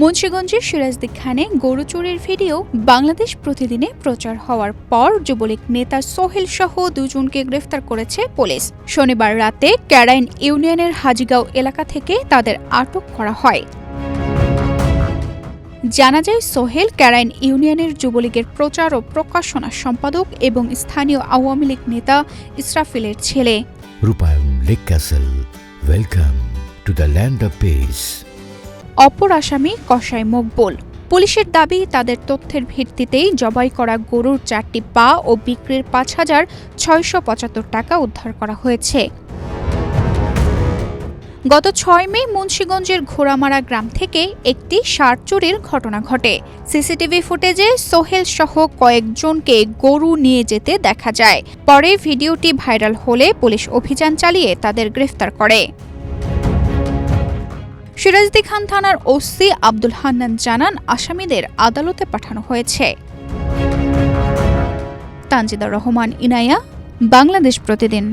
মুন্সিগঞ্জের সিরাজদি খানে গরু চুরির ভিডিও বাংলাদেশ প্রতিদিনে প্রচার হওয়ার পর যুবলীগ নেতা সোহেল সহ দুজনকে গ্রেফতার করেছে পুলিশ। শনিবার রাতে ক্যারাইন ইউনিয়নের হাজিগাঁও এলাকা থেকে তাদের আটক করা হয়। জানা যায়, সোহেল ক্যারাইন ইউনিয়নের যুবলীগের প্রচার ও প্রকাশনা সম্পাদক এবং স্থানীয় আওয়ামী লীগ নেতা ইসরাফিলের ছেলে। রূপায়ণ lake castle, welcome to the land of piece. অপর আসামি কসাই মকবুল। পুলিশের দাবি, তাদের তথ্যের ভিত্তিতেই জবাই করা গরুর 4টি পা ও বিক্রির ৫,৬৭৫ টাকা উদ্ধার করা হয়েছে। গত ৬ মে মুন্সিগঞ্জের ঘোড়ামারা গ্রাম থেকে একটি ষাঁড় চুরির ঘটনা ঘটে। সিসিটিভি ফুটেজে সোহেল সহ কয়েকজনকে গরু নিয়ে যেতে দেখা যায়। পরে ভিডিওটি ভাইরাল হলে পুলিশ অভিযান চালিয়ে তাদের গ্রেফতার করে। সিরাজদি খান থানার ওসি আব্দুল হান্নান জানান, আসামিদের আদালতে পাঠানো হয়েছে। তানজিদা রহমান, ইনায়া, বাংলাদেশ প্রতিদিন।